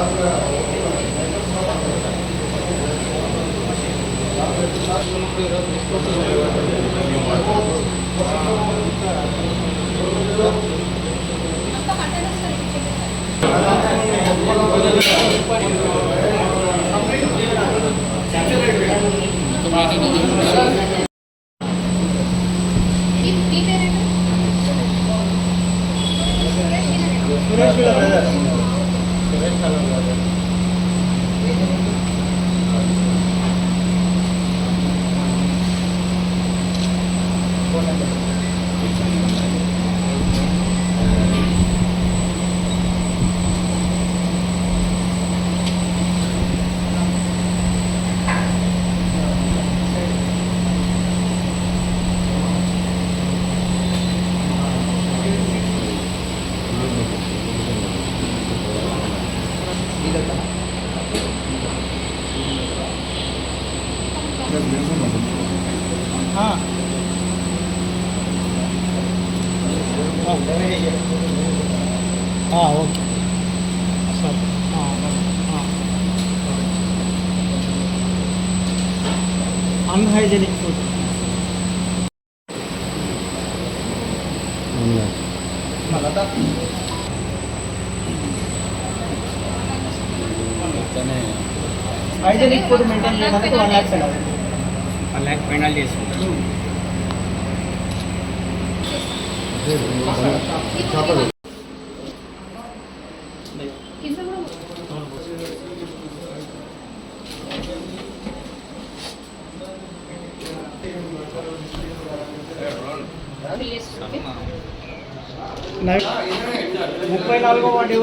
Okay sir unhygienic food hygienic food maintain చేయడానికి 1 lakh penalty 1 lakh penalty చేసుకుంటారు. ముప్పై 34వ ward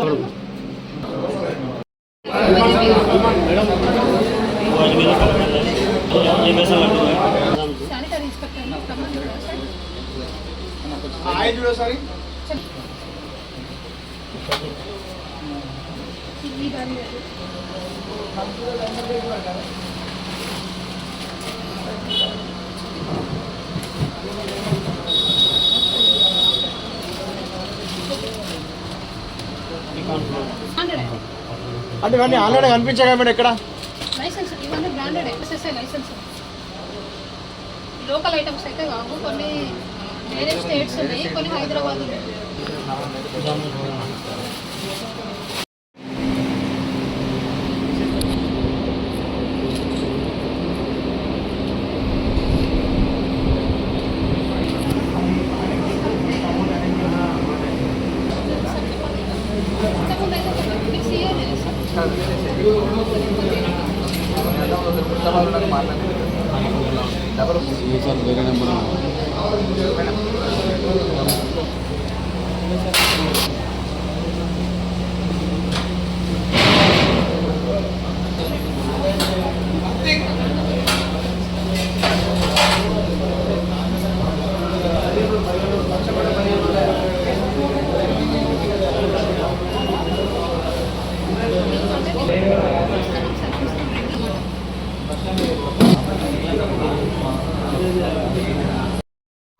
అంటే ఇవన్నీ ఆల్రెడీ కనిపించాయి మేడం ఇక్కడ లైసెన్స్ ఇవన్నీ branded SSI license local items అయితే కావు కొన్ని వేరే స్టేట్స్ ఉన్నాయి కొన్ని హైదరాబాద్ ఉన్నాయి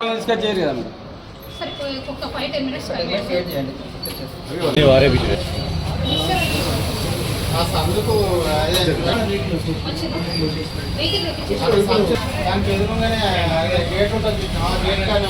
వేరే నెంబర్ చేయరు కదా మేడం. సరే ఒక 5-10 మినిట్స్ వారే అందుకు దానికి ఎదురుగానే గేట్ ఉంటుంది గేట్ కానీ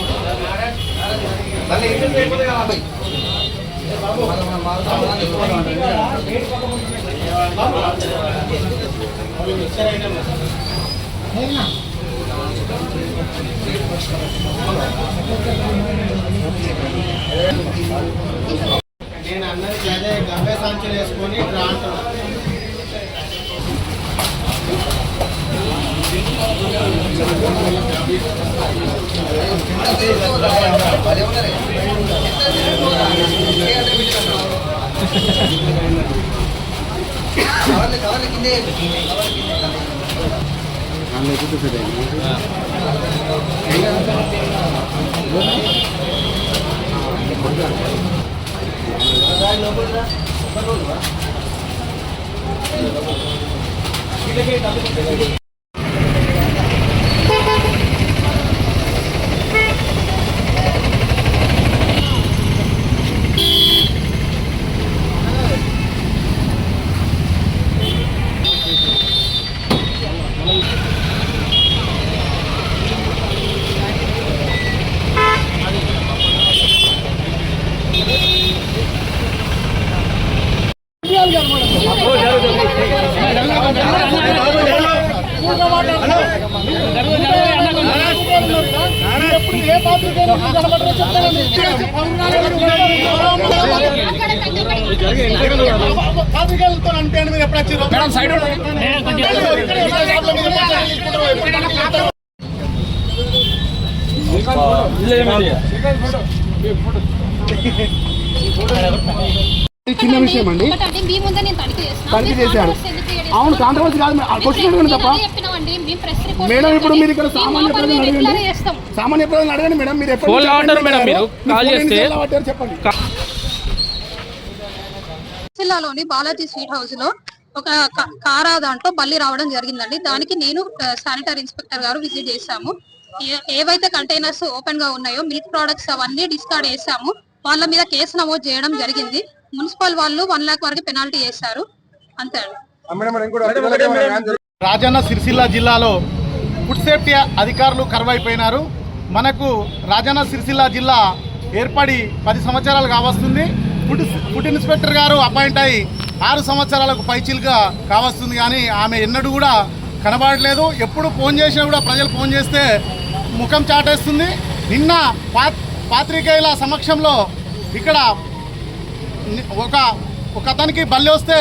నేను అందరికి అదే గంభే సంచులు వేసుకొని గ్రాంట్ మేడం సైడ్ చిన్న విషయం అండి. ఒకటండి, మీ ముందే నేను తనిఖీ చేస్తున్నా. తనిఖీ మీరు చేశారు. కాంట్రవర్సీ ఎందుకు క్రియేట్ అవును చేస్తున్నారు? కాంట్రవర్సీ కాదు క్వశ్చన్ అడగండి తప్ప. అదే చెప్పినామండి, మేము ప్రెస్ రిపోర్ట్ మేడం ఇప్పుడు మీరు ఇక్కడ చేస్తాం. సామాన్య మా పని ప్రజలను మేము అడగండి. ఇట్లానే చేస్తాం. సామాన్య ప్రజలను అడగండి మేడం. మీరు ఎప్పుడు ఫోన్ లావట్టారు మేడం, మీరు కాల్ చేస్తే చెప్పండి. జిల్లాలోని బాలాజీ స్వీట్ హౌస్ లో ఒక కారా దాంట్లో బల్లి రావడం జరిగిందండి. దానికి నేను శానిటరీ ఇన్స్పెక్టర్ గారు విజిట్ చేశాము. ఏవైతే కంటైనర్స్ ఓపెన్ గా ఉన్నాయో మిల్క్ ప్రొడక్ట్స్ అవన్నీ డిస్కార్డ్ చేశాము. వాళ్ళ మీద కేసు నమోదు చేయడం జరిగింది. మున్సిపల్ వాళ్ళు 1 లక్ష వరకు పెనాల్టీ చేశారు. అంతే అండి. రాజన్న సిరిసిల్ల జిల్లాలో ఫుడ్ సేఫ్టీ అధికారులు కరువైపోయినారు. మనకు రాజన్న సిరిసిల్ల జిల్లా ఏర్పడి 10 సంవత్సరాలు కావస్తుంది. ఫుడ్ ఇన్స్పెక్టర్ గారు అపాయింట్ అయ్యి 6 సంవత్సరాలకు పైచిలుగా కావస్తుంది. కానీ ఆమె ఎన్నడూ కూడా కనబడలేదు. ఎప్పుడు ఫోన్ చేసినా కూడా ప్రజలు ఫోన్ చేస్తే ముఖం చాటేస్తుంది. నిన్న పాత్రికేయుల సమక్షంలో ఇక్కడ ఒక అతనికి బల్లి వస్తే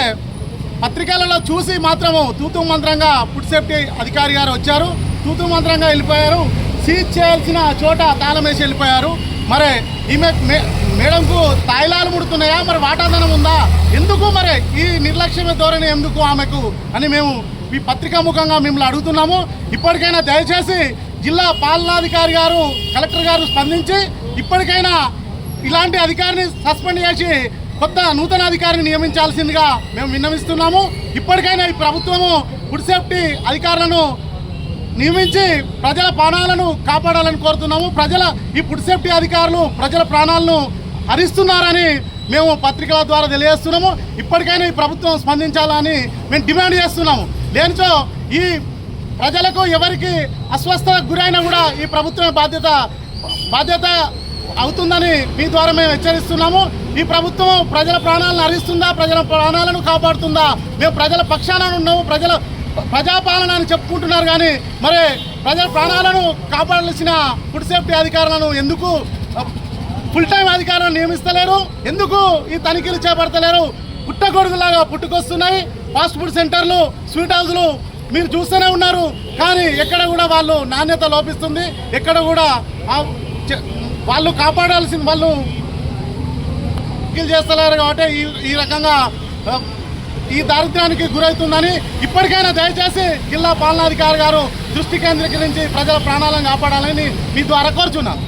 పత్రికలలో చూసి మాత్రము తూతూ మంత్రంగా ఫుడ్ సేఫ్టీ అధికారి గారు వచ్చారు. తూతూ మంత్రంగా వెళ్ళిపోయారు. సీజ్ చేయాల్సిన చోట తాళం వేసి వెళ్ళిపోయారు. మరి ఈమె మేడంకు తాయిలాలు ముడుతున్నాయా, మరి వాటాదనం ఉందా, ఎందుకు మరి ఈ నిర్లక్ష్యమే ధోరణి ఎందుకు ఆమెకు అని మేము ఈ పత్రికా ముఖంగా మిమ్మల్ని అడుగుతున్నాము. ఇప్పటికైనా దయచేసి జిల్లా పాలనాధికారి గారు, కలెక్టర్ గారు స్పందించి ఇప్పటికైనా ఇలాంటి అధికారిని సస్పెండ్ చేసి కొత్త నూతన అధికారిని నియమించాల్సిందిగా మేము విన్నవిస్తున్నాము. ఇప్పటికైనా ఈ ప్రభుత్వము ఫుడ్ సేఫ్టీ అధికారులను నియమించి ప్రజల ప్రాణాలను కాపాడాలని కోరుతున్నాము. ఈ ఫుడ్ సేఫ్టీ అధికారులు ప్రజల ప్రాణాలను హరిస్తున్నారని మేము పత్రికల ద్వారా తెలియజేస్తున్నాము. ఇప్పటికైనా ఈ ప్రభుత్వం స్పందించాలని మేము డిమాండ్ చేస్తున్నాము. లేనిచో ఈ ప్రజలకు ఎవరికి అస్వస్థతకు గురైనా కూడా ఈ ప్రభుత్వమే బాధ్యత అవుతుందని మీ ద్వారా మేము హెచ్చరిస్తున్నాము. ఈ ప్రభుత్వం ప్రజల ప్రాణాలను హరిస్తుందా, ప్రజల ప్రాణాలను కాపాడుతుందా? మేము ప్రజల పక్షాన ఉన్నాము. ప్రజాపాలన అని చెప్పుకుంటున్నారు కానీ మరి ప్రజల ప్రాణాలను కాపాడాల్సిన ఫుడ్ సేఫ్టీ అధికారులను ఎందుకు ఫుల్ టైం అధికారులను నియమిస్తలేరు? ఎందుకు ఈ తనిఖీలు చేపడతలేరు? పుట్టగొడుగులాగా పుట్టుకొస్తున్నాయి ఫాస్ట్ ఫుడ్ సెంటర్లు, స్వీట్ హౌస్లు మీరు చూస్తూనే ఉన్నారు. కానీ ఎక్కడ కూడా వాళ్ళు నాణ్యత లోపిస్తుంది. ఎక్కడ కూడా వాళ్ళు కాపాడాల్సిన వాళ్ళు చేస్తలేరు. కాబట్టి ఈ రకంగా ఈ దారిద్ర్యానికి గురవుతుందని ఇప్పటికైనా దయచేసి జిల్లా పాలనాధికారి గారు దృష్టి కేంద్రీకరించి ప్రజల ప్రాణాలను కాపాడాలని మీ ద్వారా కోరుచున్నాను.